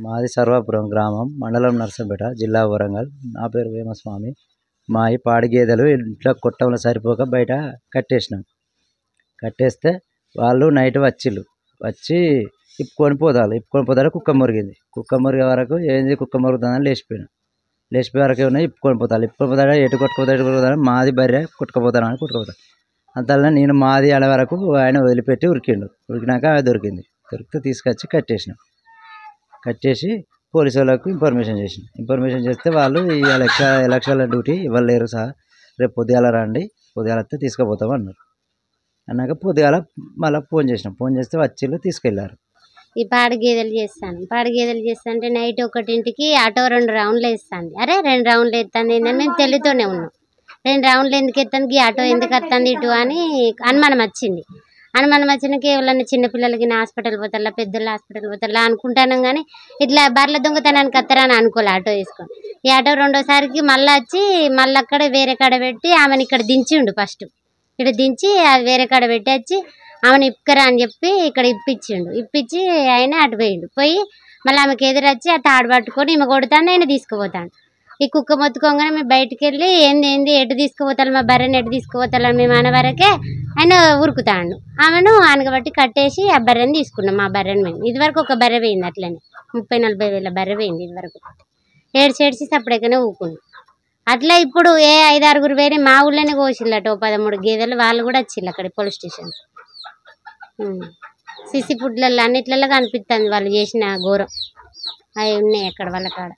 మాది సర్వాపురం గ్రామం, మండలం నర్సంపేట, జిల్లా వరంగల్. నా పేరు వేమస్వామి. మాయి పాడి గేదెలు ఇంట్లో కొట్టంలో సరిపోక బయట కట్టేసినాం. కట్టేస్తే వాళ్ళు నైట్ వచ్చి ఇప్పుకొని పోతారు. కుక్క మురిగింది. కుక్క మురిగే వరకు ఏంది కుక్క మురుగుతుందని లేచిపోయే వరకు ఏమన్నా ఇప్పుకొని పోతారు. ఎటు కొట్టుకుపోతారు మాది బర్రె కొట్టుకుపోతాను. అంతలో నేను మాది అనే వరకు ఆయన వదిలిపెట్టి ఉరికినాక దొరికింది. దొరికితే తీసుకొచ్చి కట్టేసి పోలీసు వాళ్ళకు ఇన్ఫర్మేషన్ చేస్తే వాళ్ళు ఈ ఎలక్షన్ల డ్యూటీ ఇవ్వలేరు సార్, రేపు పొద్దుగాల రండి, పొద్దుగాల వస్తే తీసుకుపోతాం అన్నారు. అన్నాక పొద్దుగాల మళ్ళీ ఫోన్ చేస్తే వచ్చి తీసుకెళ్ళారు. ఈ పాడి గేదెలు చేస్తాంటే నైట్ 1ంటికి ఆటో 2 రౌండ్లు వేస్తుంది. అరే 2 రౌండ్లు ఎత్తుంది ఏందని మేము తెలుతూనే ఉన్నాం. 2 రౌండ్లు ఎందుకు ఎత్తుంది, ఈ ఆటో ఎందుకు వస్తుంది ఇటు అని అనుమానం వచ్చింది. కేవలం చిన్నపిల్లలకి హాస్పిటల్ పోతారా, పెద్దోళ్ళు హాస్పిటల్ పోతారా అనుకుంటాను. కానీ ఇట్లా బర్రెల దొంగతనానికి వస్తారని అనుకోలే. ఆటో వేసుకొని ఈ ఆటో రెండోసారికి మళ్ళీ వచ్చి మళ్ళీ అక్కడ వేరే కాడ పెట్టి ఆమెను ఇక్కడ దించిండు. ఫస్ట్ ఇక్కడ దించి వేరే కాడ పెట్టి వచ్చి ఆమెను ఇప్పుకరా అని చెప్పి ఇక్కడ ఇప్పించి ఆయన అటు పోయి మళ్ళీ ఆమెకి ఎదురొచ్చి ఆ తాడు పట్టుకొని ఈమె కొడుతాను, ఆయన తీసుకుపోతాను. ఈ కుక్క మొత్తుకోగానే మేము బయటికి వెళ్ళి ఏంది ఎటు తీసుకుపోతాను, మా బర్రెని ఎటు తీసుకుపోతాను మేము అనే వరకే ఆయన ఉరుకుతాడు. ఆమెను ఆనగబట్టి కట్టేసి ఆ బర్రెని తీసుకున్నాం. మా బర్రెని మేము ఇదివరకు ఒక బర్రె పోయింది, అట్లనే 30-40 వేల బర్రె పోయింది ఇదివరకు. ఏడ్చేసి సప్పుడేకనే ఊకున్నాం. అట్లా ఇప్పుడు 5-6 వేరే మా ఊళ్ళోనే కోసిల్లట 13 గేదెలు. వాళ్ళు కూడా వచ్చిళ్ళు అక్కడ పోలీస్ స్టేషన్. సిసి ఫుడ్లలో అన్నిట్లలో కనిపిస్తుంది వాళ్ళు చేసిన ఘోరం. అవి ఉన్నాయి అక్కడ వాళ్ళ కాడ.